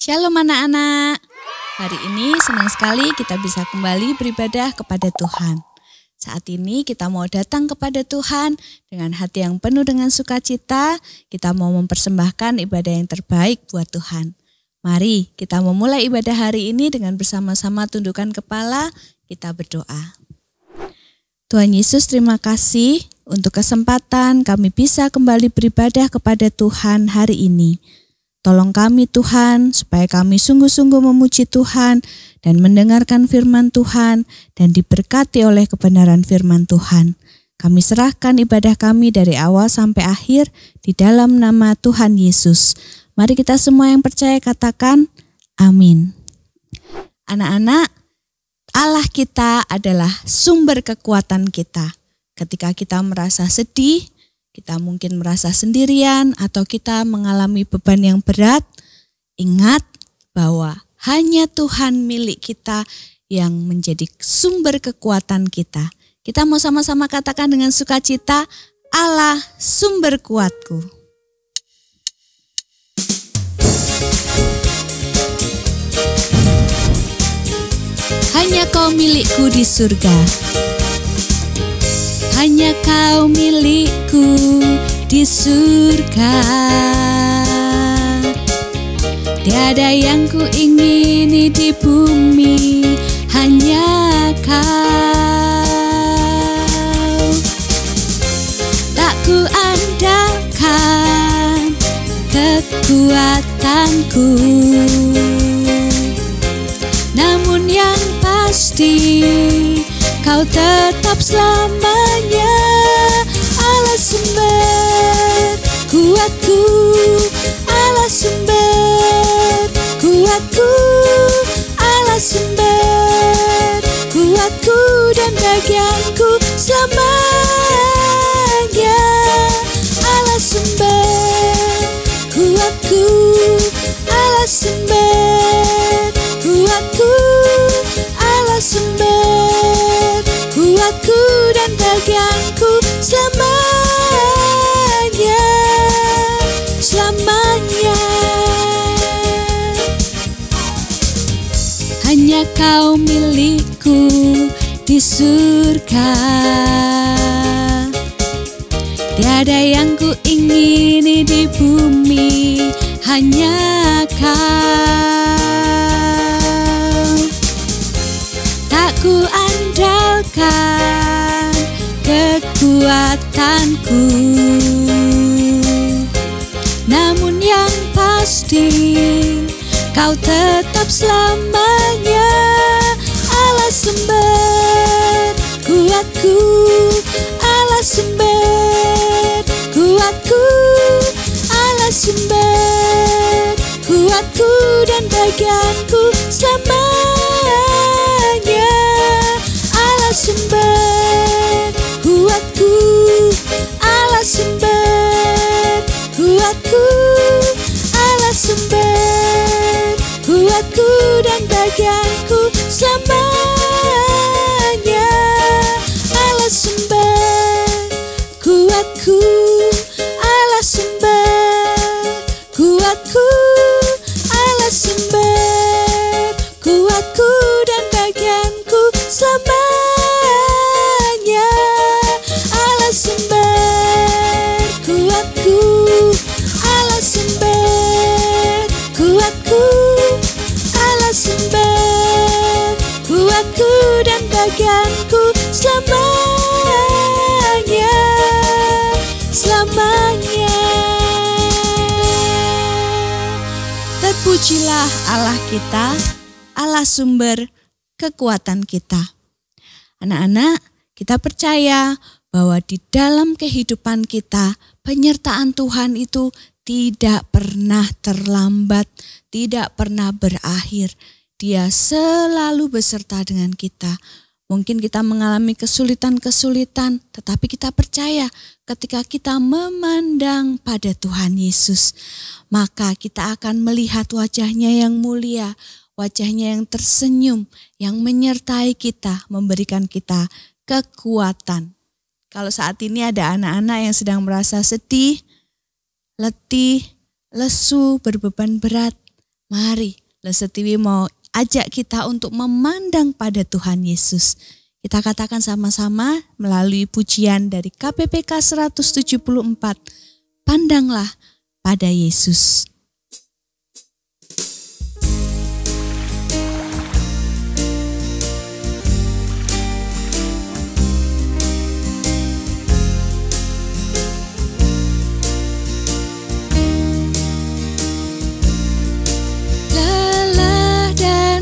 Shalom anak-anak. Hari ini senang sekali kita bisa kembali beribadah kepada Tuhan. Saat ini kita mau datang kepada Tuhan dengan hati yang penuh dengan sukacita. Kita mau mempersembahkan ibadah yang terbaik buat Tuhan. Mari kita memulai ibadah hari ini dengan bersama-sama tundukkan kepala, kita berdoa. Tuhan Yesus, terima kasih untuk kesempatan kami bisa kembali beribadah kepada Tuhan hari ini. Tolong kami Tuhan, supaya kami sungguh-sungguh memuji Tuhan dan mendengarkan firman Tuhan dan diberkati oleh kebenaran firman Tuhan. Kami serahkan ibadah kami dari awal sampai akhir di dalam nama Tuhan Yesus. Mari kita semua yang percaya katakan amin. Anak-anak, Allah kita adalah sumber kekuatan kita. Ketika kita merasa sedih, kita mungkin merasa sendirian atau kita mengalami beban yang berat, ingat bahwa hanya Tuhan milik kita yang menjadi sumber kekuatan kita. Kita mau sama-sama katakan dengan sukacita, Allah sumber kuatku. Hanya Kau milikku di surga. Hanya Kau milikku di surga. Tiada yang ku ingini di bumi, hanya Kau. Tak ku andalkan kekuatanku, namun yang pasti Kau tetap selamanya Allah sumber kuatku, Allah sumber kuatku, Allah sumber kuatku dan bagianku selamanya Allah sumber kuatku, Allah sumber kuatku, Allah sumber kuatku dan bagianku selamanya, selamanya. Hanya Kau milikku di surga. Tiada yang ku ingini di bumi, hanya Kau. Tak ku andalkan kekuatanku, namun yang pasti Kau tetap selamanya Allah sumber kuatku, Allah sumber kuatku, Allah sumber kuatku dan bagianku selamanya Allah sumber kuatku, Allah sumber kuatku, Allah sumber kuatku dan bagianku selamanya Allah sumber kuatku, Allah sumber kuatku, Allah sumber kuatku dan bagianku selamanya Allah sumber kuatku, Allah sumber kuatku, Allah sumber kuatku dan bagianku selamanya, selamanya. Terpujilah Allah kita, Allah sumber kekuatan kita. Anak-anak, kita percaya bahwa di dalam kehidupan kita, penyertaan Tuhan itu tidak pernah terlambat, tidak pernah berakhir. Dia selalu beserta dengan kita. Mungkin kita mengalami kesulitan-kesulitan, tetapi kita percaya ketika kita memandang pada Tuhan Yesus, maka kita akan melihat wajahnya yang mulia, wajahnya yang tersenyum, yang menyertai kita, memberikan kita kekuatan. Kalau saat ini ada anak-anak yang sedang merasa sedih, letih, lesu, berbeban berat, Mari, Lesetiwi mau ajak kita untuk memandang pada Tuhan Yesus. Kita katakan sama-sama melalui pujian dari KPPK 174. Pandanglah pada Yesus.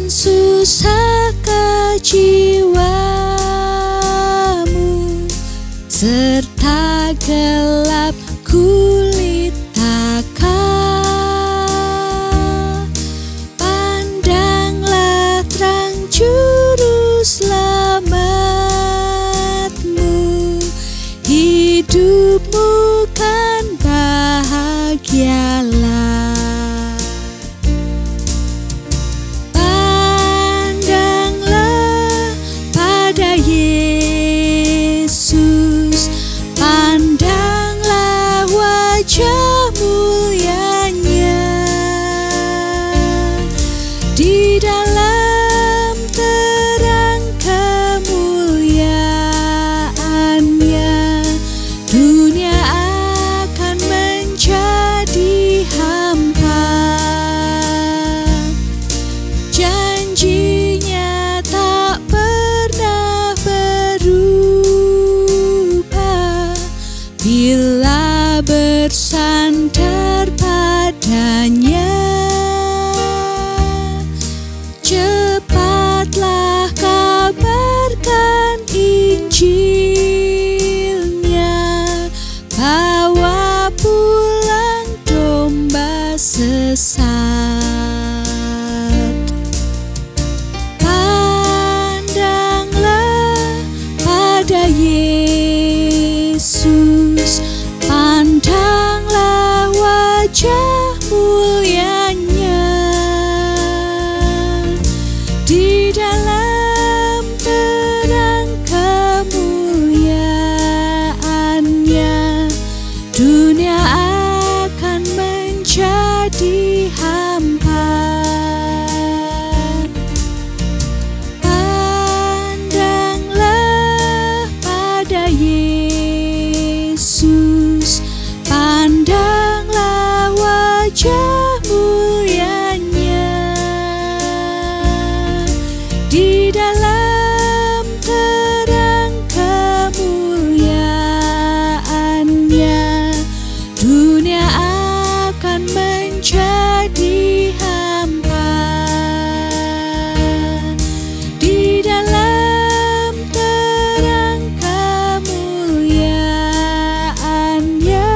Susahkah jiwamu, serta gelap kulit takah? Pandanglah terang juru selamatmu, hidupmu kan bahagialah. Yesus, pandanglah wajah mulianya, di dalam terang kemuliaannya, dunia akan menjadi hampa. Janjinya tak pernah berubah bila bersandar padanya. Cepatlah kabarkan Injilnya, bawa pulang domba sesat. Yesus, pandanglah wajah mulianya, di dalam terang kemuliaannya, dunia akan menjadi hampa. Yesus, pandanglah wajah mulianya, di dalam terang kemuliaannya, dunia akan menjadi hampa. Di dalam terang kemuliaannya,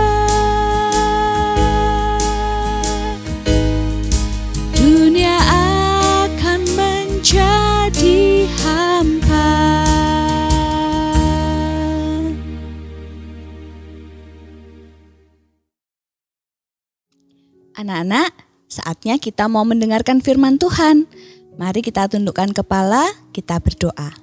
dunia akan menjadi hampa. Anak-anak, saatnya kita mau mendengarkan firman Tuhan. Mari kita tundukkan kepala, kita berdoa.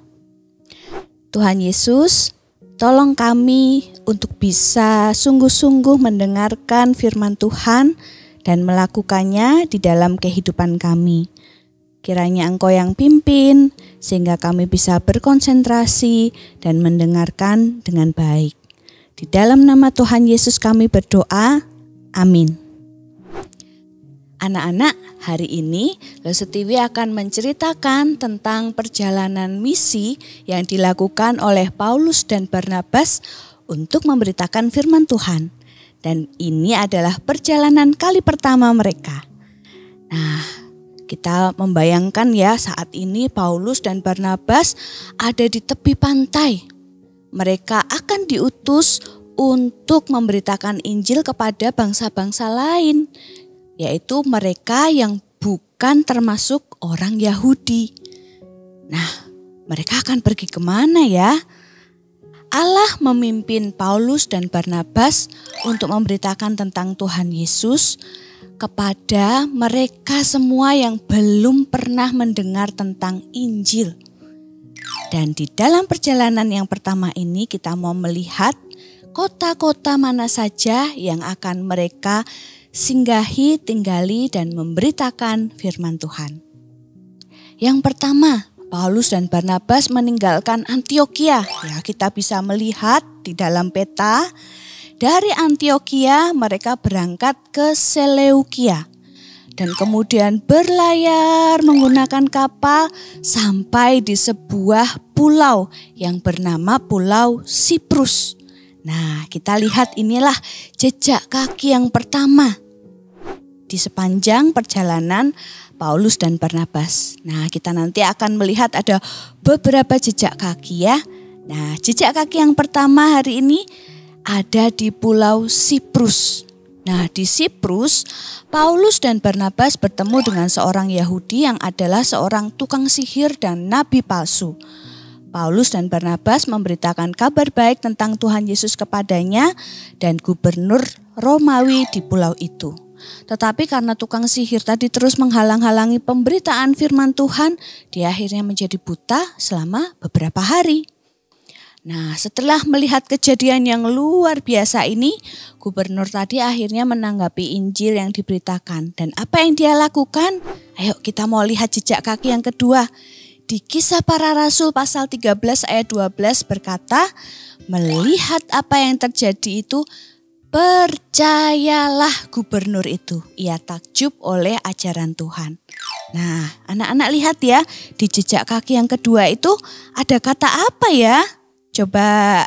Tuhan Yesus, tolong kami untuk bisa sungguh-sungguh mendengarkan firman Tuhan dan melakukannya di dalam kehidupan kami. Kiranya Engkau yang pimpin, sehingga kami bisa berkonsentrasi dan mendengarkan dengan baik. Di dalam nama Tuhan Yesus kami berdoa, amin. Anak-anak, hari ini Lesetiwi akan menceritakan tentang perjalanan misi yang dilakukan oleh Paulus dan Barnabas untuk memberitakan firman Tuhan. Dan ini adalah perjalanan kali pertama mereka. Nah, kita membayangkan ya, saat ini Paulus dan Barnabas ada di tepi pantai. Mereka akan diutus untuk memberitakan Injil kepada bangsa-bangsa lain, yaitu mereka yang bukan termasuk orang Yahudi. Nah, mereka akan pergi kemana ya? Allah memimpin Paulus dan Barnabas untuk memberitakan tentang Tuhan Yesus kepada mereka semua yang belum pernah mendengar tentang Injil. Dan di dalam perjalanan yang pertama ini kita mau melihat kota-kota mana saja yang akan mereka singgahi, tinggali, dan memberitakan firman Tuhan. Yang pertama, Paulus dan Barnabas meninggalkan Antiokhia. Ya, kita bisa melihat di dalam peta, dari Antiokhia mereka berangkat ke Seleukia. Dan kemudian berlayar menggunakan kapal sampai di sebuah pulau yang bernama Pulau Siprus. Nah, kita lihat inilah jejak kaki yang pertama di sepanjang perjalanan Paulus dan Barnabas. Nah, kita nanti akan melihat ada beberapa jejak kaki ya. Nah, jejak kaki yang pertama hari ini ada di Pulau Siprus. Nah, di Siprus, Paulus dan Barnabas bertemu dengan seorang Yahudi yang adalah seorang tukang sihir dan nabi palsu. Paulus dan Barnabas memberitakan kabar baik tentang Tuhan Yesus kepadanya dan gubernur Romawi di pulau itu. Tetapi karena tukang sihir tadi terus menghalang-halangi pemberitaan firman Tuhan, dia akhirnya menjadi buta selama beberapa hari. Nah, setelah melihat kejadian yang luar biasa ini, gubernur tadi akhirnya menanggapi Injil yang diberitakan. Dan apa yang dia lakukan? Ayo kita mau lihat jejak kaki yang kedua. Di Kisah Para Rasul pasal 13 ayat 12 berkata, melihat apa yang terjadi itu, percayalah gubernur itu. Ia takjub oleh ajaran Tuhan. Nah, anak-anak lihat ya, di jejak kaki yang kedua itu ada kata apa ya? Coba,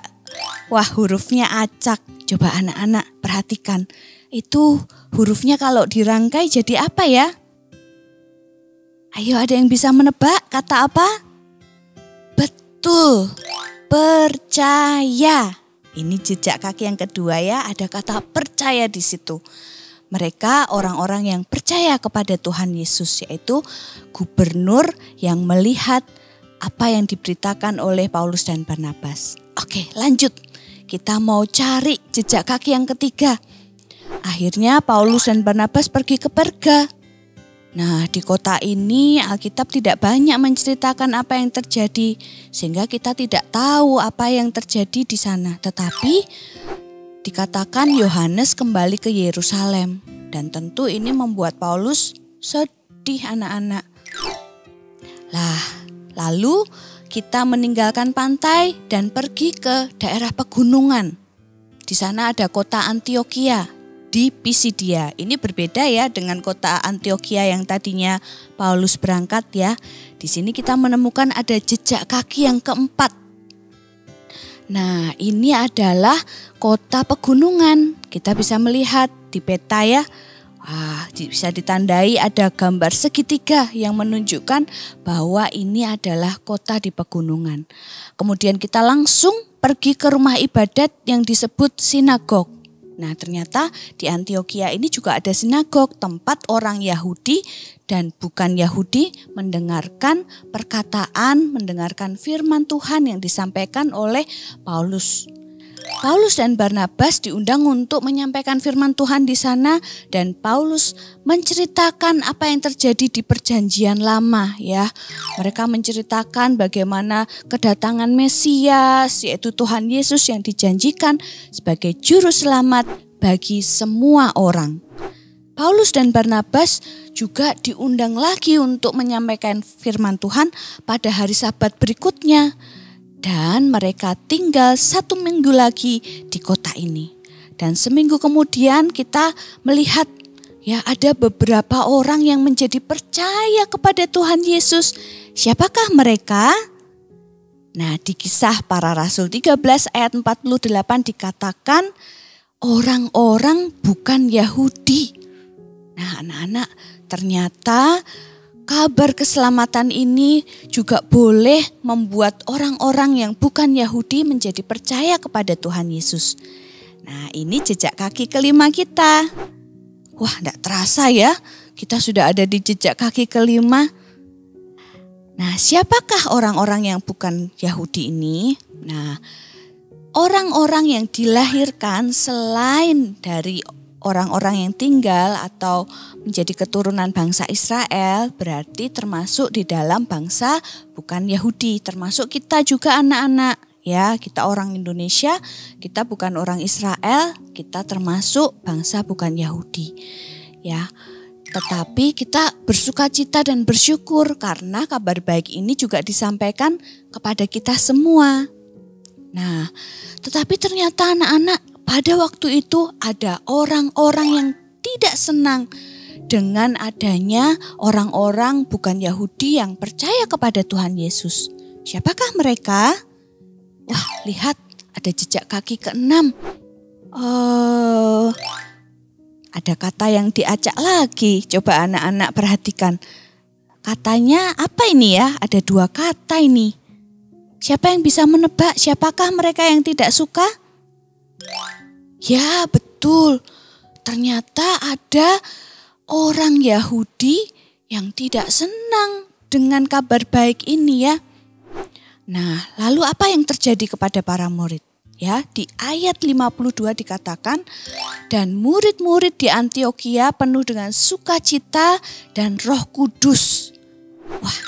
wah hurufnya acak. Coba anak-anak perhatikan. Itu hurufnya kalau dirangkai jadi apa ya? Ayo ada yang bisa menebak kata apa? Betul, percaya. Ini jejak kaki yang kedua ya, ada kata percaya di situ. Mereka orang-orang yang percaya kepada Tuhan Yesus, yaitu gubernur yang melihat apa yang diberitakan oleh Paulus dan Barnabas. Oke, lanjut. Kita mau cari jejak kaki yang ketiga. Akhirnya Paulus dan Barnabas pergi ke Perga. Nah, di kota ini Alkitab tidak banyak menceritakan apa yang terjadi, sehingga kita tidak tahu apa yang terjadi di sana. Tetapi dikatakan Yohanes kembali ke Yerusalem, dan tentu ini membuat Paulus sedih anak-anak. Lalu kita meninggalkan pantai dan pergi ke daerah pegunungan. Di sana ada kota Antiokhia di Pisidia. Ini berbeda ya dengan kota Antiokhia yang tadinya Paulus berangkat ya. Di sini kita menemukan ada jejak kaki yang keempat. Nah, ini adalah kota pegunungan. Kita bisa melihat di peta ya. Wah, bisa ditandai ada gambar segitiga yang menunjukkan bahwa ini adalah kota di pegunungan. Kemudian kita langsung pergi ke rumah ibadat yang disebut sinagog. Nah, ternyata di Antiokhia ini juga ada sinagog, tempat orang Yahudi dan bukan Yahudi mendengarkan perkataan, mendengarkan firman Tuhan yang disampaikan oleh Paulus. Paulus dan Barnabas diundang untuk menyampaikan firman Tuhan di sana, dan Paulus menceritakan apa yang terjadi di Perjanjian Lama ya. Mereka menceritakan bagaimana kedatangan Mesias, yaitu Tuhan Yesus yang dijanjikan sebagai juru selamat bagi semua orang. Paulus dan Barnabas juga diundang lagi untuk menyampaikan firman Tuhan pada hari Sabat berikutnya. Dan mereka tinggal 1 minggu lagi di kota ini. Dan seminggu kemudian kita melihat ya ada beberapa orang yang menjadi percaya kepada Tuhan Yesus. Siapakah mereka? Nah, di Kisah Para Rasul 13 ayat 48 dikatakan orang-orang bukan Yahudi. Nah, anak-anak, ternyata kabar keselamatan ini juga boleh membuat orang-orang yang bukan Yahudi menjadi percaya kepada Tuhan Yesus. Nah, ini jejak kaki kelima kita. Wah, tidak terasa ya, kita sudah ada di jejak kaki kelima. Nah, siapakah orang-orang yang bukan Yahudi ini? Nah, orang-orang yang dilahirkan selain dari orang-orang yang tinggal atau menjadi keturunan bangsa Israel berarti termasuk di dalam bangsa bukan Yahudi, termasuk kita juga anak-anak ya, kita orang Indonesia, kita bukan orang Israel, kita termasuk bangsa bukan Yahudi. Ya. Tetapi kita bersukacita dan bersyukur karena kabar baik ini juga disampaikan kepada kita semua. Nah, tetapi ternyata anak-anak, pada waktu itu ada orang-orang yang tidak senang dengan adanya orang-orang bukan Yahudi yang percaya kepada Tuhan Yesus. Siapakah mereka? Wah, lihat ada jejak kaki ke-6. Ada kata yang diacak lagi. Coba anak-anak perhatikan. Katanya apa ini ya? Ada 2 kata ini. Siapa yang bisa menebak siapakah mereka yang tidak suka? Ya, betul. Ternyata ada orang Yahudi yang tidak senang dengan kabar baik ini ya. Nah, lalu apa yang terjadi kepada para murid? Ya, di ayat 52 dikatakan, dan murid-murid di Antiokhia penuh dengan sukacita dan Roh Kudus. Wah,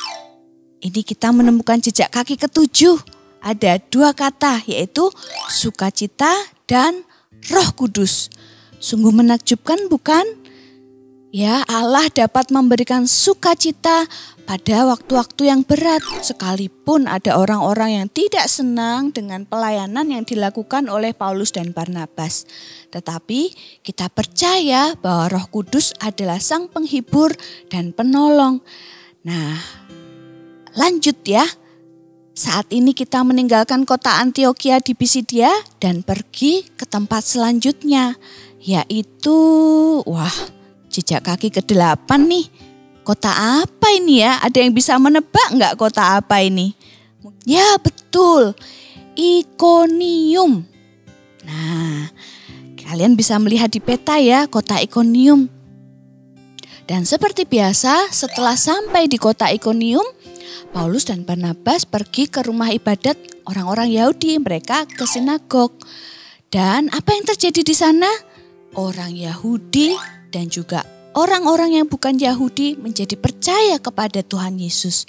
ini kita menemukan jejak kaki ke-7. Ada 2 kata, yaitu sukacita dan Roh Kudus. Sungguh menakjubkan bukan? Ya, Allah dapat memberikan sukacita pada waktu-waktu yang berat, sekalipun ada orang-orang yang tidak senang dengan pelayanan yang dilakukan oleh Paulus dan Barnabas. Tetapi kita percaya bahwa Roh Kudus adalah sang penghibur dan penolong. Nah, lanjut ya. Saat ini kita meninggalkan kota Antiokhia di Pisidia dan pergi ke tempat selanjutnya, yaitu, jejak kaki ke-8 nih. Kota apa ini ya? Ada yang bisa menebak nggak kota apa ini? Ya, betul. Ikonium. Nah, kalian bisa melihat di peta ya, kota Ikonium. Dan seperti biasa, setelah sampai di kota Ikonium, Paulus dan Barnabas pergi ke rumah ibadat orang-orang Yahudi. Mereka ke sinagog. Dan apa yang terjadi di sana? Orang Yahudi dan juga orang-orang yang bukan Yahudi menjadi percaya kepada Tuhan Yesus.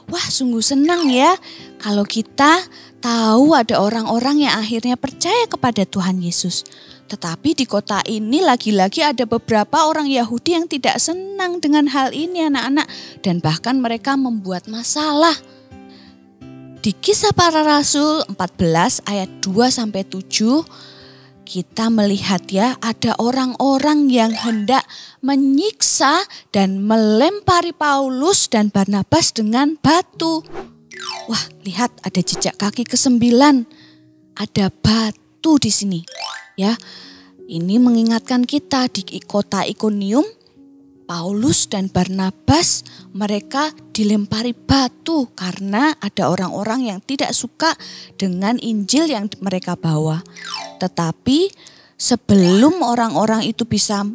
Wah, sungguh senang ya kalau kita tahu ada orang-orang yang akhirnya percaya kepada Tuhan Yesus. Tetapi di kota ini lagi-lagi ada beberapa orang Yahudi yang tidak senang dengan hal ini anak-anak. Dan bahkan mereka membuat masalah. Di Kisah Para Rasul 14 ayat 2-7 kita melihat ya, ada orang-orang yang hendak menyiksa dan melempari Paulus dan Barnabas dengan batu. Wah, lihat ada jejak kaki ke-9. Ada batu di sini. Ya, ini mengingatkan kita di kota Ikonium, Paulus dan Barnabas mereka dilempari batu karena ada orang-orang yang tidak suka dengan Injil yang mereka bawa. Tetapi sebelum orang-orang itu bisa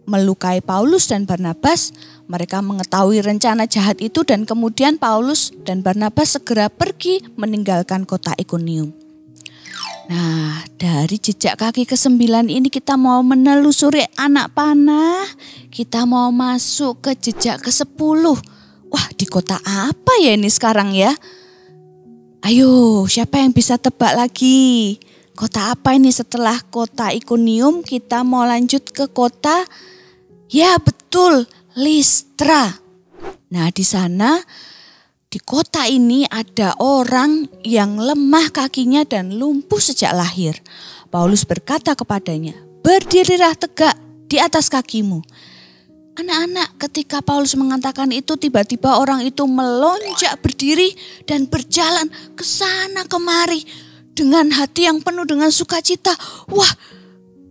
melukai Paulus dan Barnabas, mereka mengetahui rencana jahat itu dan kemudian Paulus dan Barnabas segera pergi meninggalkan kota Ikonium. Nah, dari jejak kaki ke-9 ini kita mau menelusuri anak panah. Kita mau masuk ke jejak ke-10. Wah, di kota apa ya ini sekarang ya? Ayo, siapa yang bisa tebak lagi? Kota apa ini setelah kota Ikonium? Kita mau lanjut ke kota, ya betul, Listra. Nah, di sana di kota ini ada orang yang lemah kakinya dan lumpuh sejak lahir. Paulus berkata kepadanya, berdirilah tegak di atas kakimu. Anak-anak, ketika Paulus mengatakan itu, tiba-tiba orang itu melonjak berdiri dan berjalan ke sana kemari dengan hati yang penuh dengan sukacita. Wah,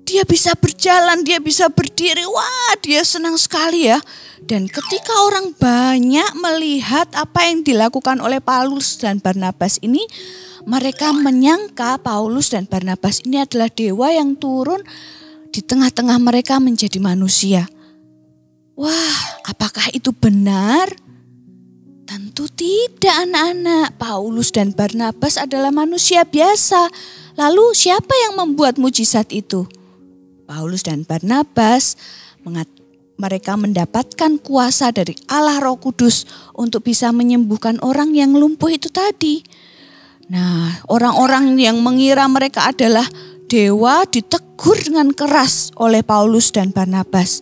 dia bisa berjalan, dia bisa berdiri. Wah, dia senang sekali ya. Dan ketika orang banyak melihat apa yang dilakukan oleh Paulus dan Barnabas ini, mereka menyangka Paulus dan Barnabas ini adalah dewa yang turun di tengah-tengah mereka menjadi manusia. Wah, apakah itu benar? Tentu tidak anak-anak. Paulus dan Barnabas adalah manusia biasa. Lalu siapa yang membuat mujizat itu? Paulus dan Barnabas mereka mendapatkan kuasa dari Allah Roh Kudus untuk bisa menyembuhkan orang yang lumpuh itu tadi. Nah, orang-orang yang mengira mereka adalah dewa ditegur dengan keras oleh Paulus dan Barnabas.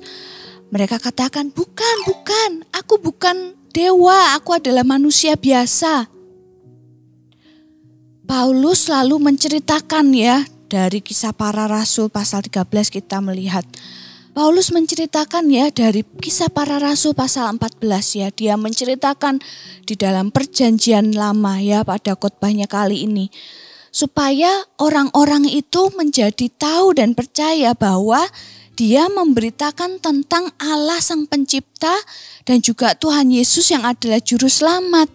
Mereka katakan, bukan, aku bukan dewa, aku adalah manusia biasa. Paulus lalu menceritakan ya, dari Kisah Para Rasul pasal 13 kita melihat. Paulus menceritakan ya dari Kisah Para Rasul pasal 14 ya. Dia menceritakan di dalam perjanjian lama ya pada khotbahnya kali ini. Supaya orang-orang itu menjadi tahu dan percaya bahwa dia memberitakan tentang Allah Sang Pencipta dan juga Tuhan Yesus yang adalah Juru Selamat.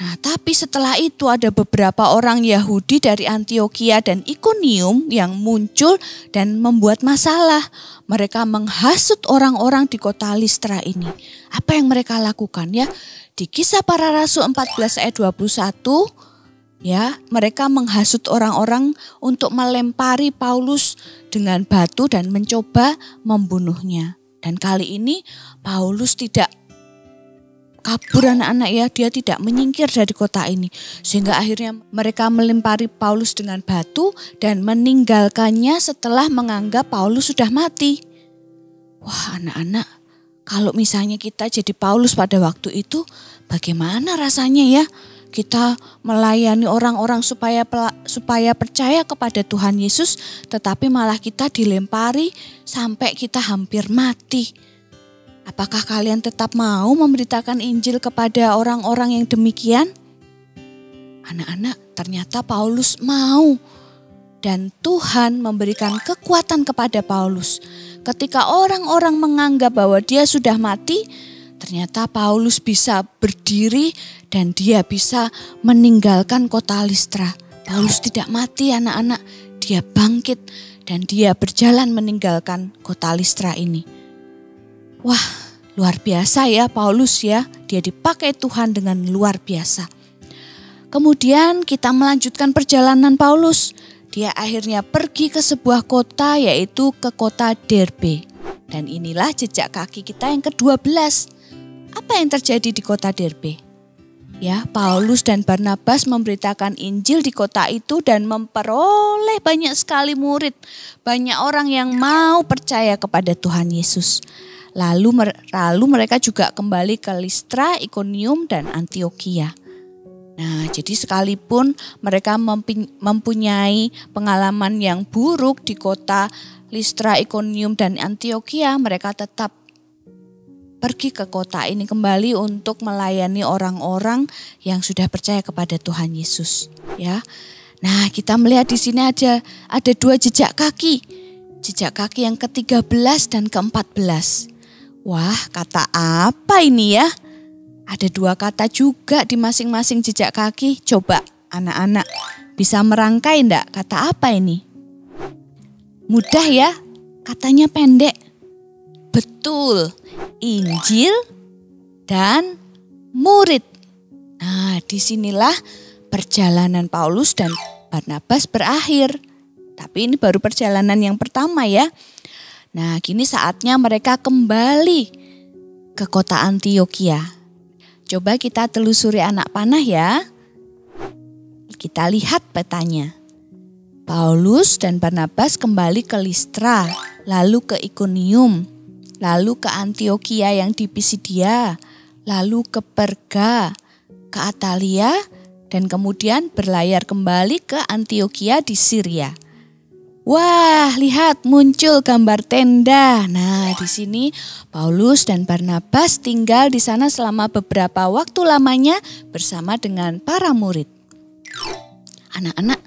Nah, tapi setelah itu ada beberapa orang Yahudi dari Antiokhia dan Ikonium yang muncul dan membuat masalah. Mereka menghasut orang-orang di kota Listra ini. Apa yang mereka lakukan ya? Di Kisah Para Rasul 14 ayat 21 ya, mereka menghasut orang-orang untuk melempari Paulus dengan batu dan mencoba membunuhnya. Dan kali ini Paulus tidak kabur anak-anak ya, dia tidak menyingkir dari kota ini. Sehingga akhirnya mereka melempari Paulus dengan batu dan meninggalkannya setelah menganggap Paulus sudah mati. Wah anak-anak, kalau misalnya kita jadi Paulus pada waktu itu, bagaimana rasanya ya? Kita melayani orang-orang supaya percaya kepada Tuhan Yesus, tetapi malah kita dilempari sampai kita hampir mati. Apakah kalian tetap mau memberitakan Injil kepada orang-orang yang demikian? Anak-anak, ternyata Paulus mau. Dan Tuhan memberikan kekuatan kepada Paulus. Ketika orang-orang menganggap bahwa dia sudah mati, ternyata Paulus bisa berdiri dan dia bisa meninggalkan kota Listra. Paulus tidak mati anak-anak, dia bangkit dan dia berjalan meninggalkan kota Listra ini. Wah, luar biasa ya Paulus ya, dia dipakai Tuhan dengan luar biasa. Kemudian kita melanjutkan perjalanan Paulus. Dia akhirnya pergi ke sebuah kota yaitu ke kota Derbe. Dan inilah jejak kaki kita yang ke-12. Apa yang terjadi di kota Derbe? Ya, Paulus dan Barnabas memberitakan Injil di kota itu dan memperoleh banyak sekali murid. Banyak orang yang mau percaya kepada Tuhan Yesus. Lalu mereka juga kembali ke Listra, Ikonium, dan Antiokhia. Nah, jadi sekalipun mereka mempunyai pengalaman yang buruk di kota Listra, Ikonium, dan Antiokhia, mereka tetap pergi ke kota ini kembali untuk melayani orang-orang yang sudah percaya kepada Tuhan Yesus. Ya, nah kita melihat di sini ada dua jejak kaki. Jejak kaki yang ke-13 dan ke-14. Wah, kata apa ini ya? Ada dua kata juga di masing-masing jejak kaki. Coba anak-anak bisa merangkai enggak? Kata apa ini? Mudah ya? Katanya pendek. Betul, Injil dan murid. Nah, disinilah perjalanan Paulus dan Barnabas berakhir. Tapi ini baru perjalanan yang pertama ya. Nah, kini saatnya mereka kembali ke kota Antiokhia. Coba kita telusuri anak panah ya. Kita lihat petanya. Paulus dan Barnabas kembali ke Listra, lalu ke Ikonium, lalu ke Antiokhia yang di Pisidia, lalu ke Perga, ke Atalia, dan kemudian berlayar kembali ke Antiokhia di Syria. Wah, lihat muncul gambar tenda. Nah, di sini Paulus dan Barnabas tinggal di sana selama beberapa waktu lamanya bersama dengan para murid. Anak-anak,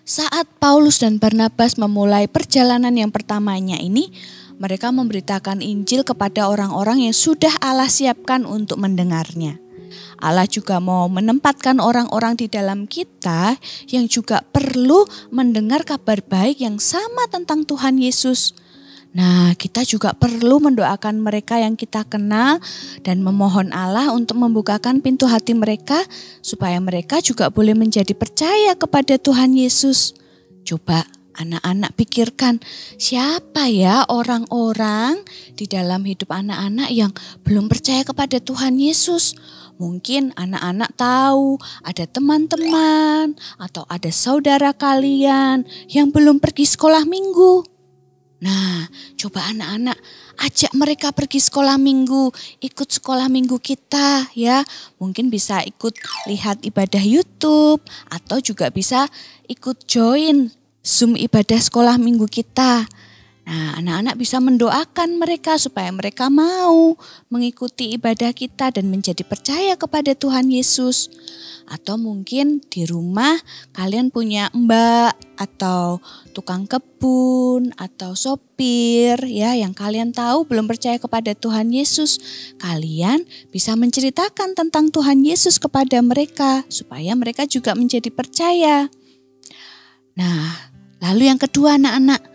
saat Paulus dan Barnabas memulai perjalanan yang pertamanya ini, mereka memberitakan Injil kepada orang-orang yang sudah Allah siapkan untuk mendengarnya. Allah juga mau menempatkan orang-orang di dalam kita yang juga perlu mendengar kabar baik yang sama tentang Tuhan Yesus. Nah, kita juga perlu mendoakan mereka yang kita kenal dan memohon Allah untuk membukakan pintu hati mereka supaya mereka juga boleh menjadi percaya kepada Tuhan Yesus. Coba anak-anak pikirkan, siapa ya orang-orang di dalam hidup anak-anak yang belum percaya kepada Tuhan Yesus? Mungkin anak-anak tahu ada teman-teman atau ada saudara kalian yang belum pergi sekolah minggu. Nah, coba anak-anak ajak mereka pergi sekolah minggu, ikut sekolah minggu kita ya. Mungkin bisa ikut lihat ibadah YouTube atau juga bisa ikut join Zoom ibadah sekolah minggu kita. Nah, anak-anak bisa mendoakan mereka supaya mereka mau mengikuti ibadah kita dan menjadi percaya kepada Tuhan Yesus. Atau mungkin di rumah kalian punya mbak atau tukang kebun atau sopir ya yang kalian tahu belum percaya kepada Tuhan Yesus. Kalian bisa menceritakan tentang Tuhan Yesus kepada mereka supaya mereka juga menjadi percaya. Nah, lalu yang kedua anak-anak,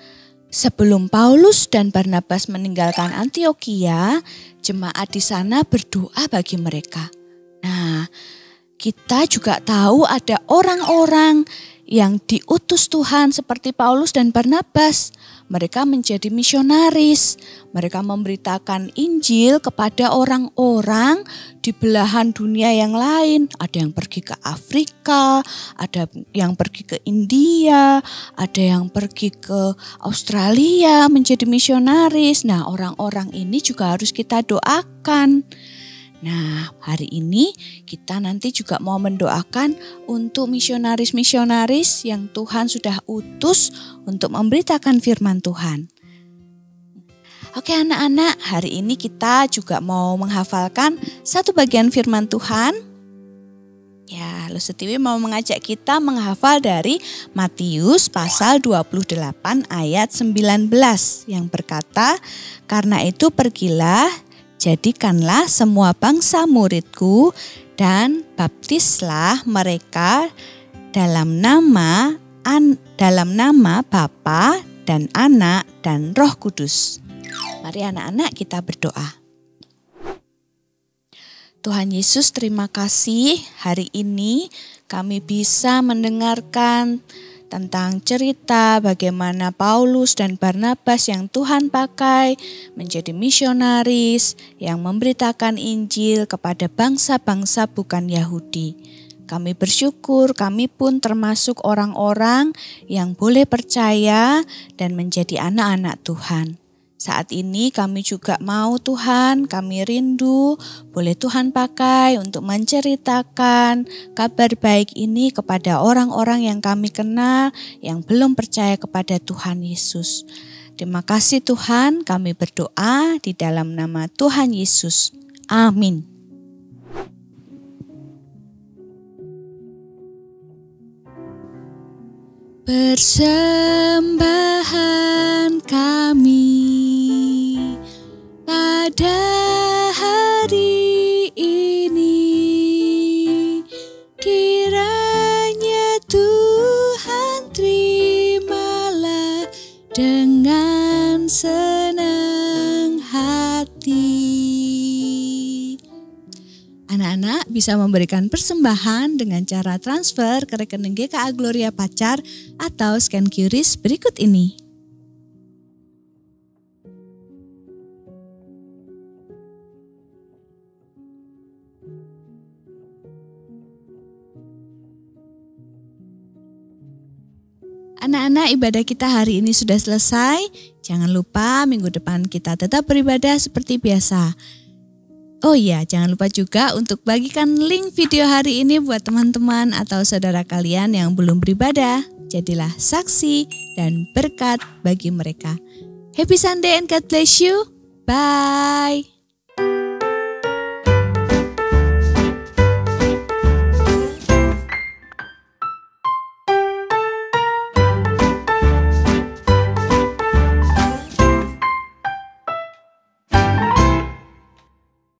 sebelum Paulus dan Barnabas meninggalkan Antiokhia, jemaat di sana berdoa bagi mereka. Nah, kita juga tahu ada orang-orang yang diutus Tuhan seperti Paulus dan Barnabas. Mereka menjadi misionaris. Mereka memberitakan Injil kepada orang-orang di belahan dunia yang lain. Ada yang pergi ke Afrika, ada yang pergi ke India, ada yang pergi ke Australia menjadi misionaris. Nah, orang-orang ini juga harus kita doakan. Nah, hari ini kita nanti juga mau mendoakan untuk misionaris-misionaris yang Tuhan sudah utus untuk memberitakan firman Tuhan. Oke anak-anak, hari ini kita juga mau menghafalkan satu bagian firman Tuhan. Ya, Lu Setiwi mau mengajak kita menghafal dari Matius pasal 28 ayat 19 yang berkata, "Karena itu pergilah, jadikanlah semua bangsa muridku dan baptislah mereka dalam nama Bapa dan Anak dan Roh Kudus." Mari anak-anak kita berdoa. Tuhan Yesus, terima kasih hari ini kami bisa mendengarkan tentang cerita bagaimana Paulus dan Barnabas yang Tuhan pakai menjadi misionaris yang memberitakan Injil kepada bangsa-bangsa bukan Yahudi. Kami bersyukur kami pun termasuk orang-orang yang boleh percaya dan menjadi anak-anak Tuhan. Saat ini kami juga mau Tuhan, kami rindu boleh Tuhan pakai untuk menceritakan kabar baik ini kepada orang-orang yang kami kenal yang belum percaya kepada Tuhan Yesus. Terima kasih Tuhan, kami berdoa di dalam nama Tuhan Yesus. Amin. Persembahan kami pada hari ini, kiranya Tuhan terimalah dengan senang hati. Anak-anak bisa memberikan persembahan dengan cara transfer ke rekening GKA Gloria Pacar atau scan QRIS berikut ini. Anak-anak, ibadah kita hari ini sudah selesai. Jangan lupa minggu depan kita tetap beribadah seperti biasa. Oh iya, jangan lupa juga untuk bagikan link video hari ini buat teman-teman atau saudara kalian yang belum beribadah. Jadilah saksi dan berkat bagi mereka. Happy Sunday and God bless you. Bye.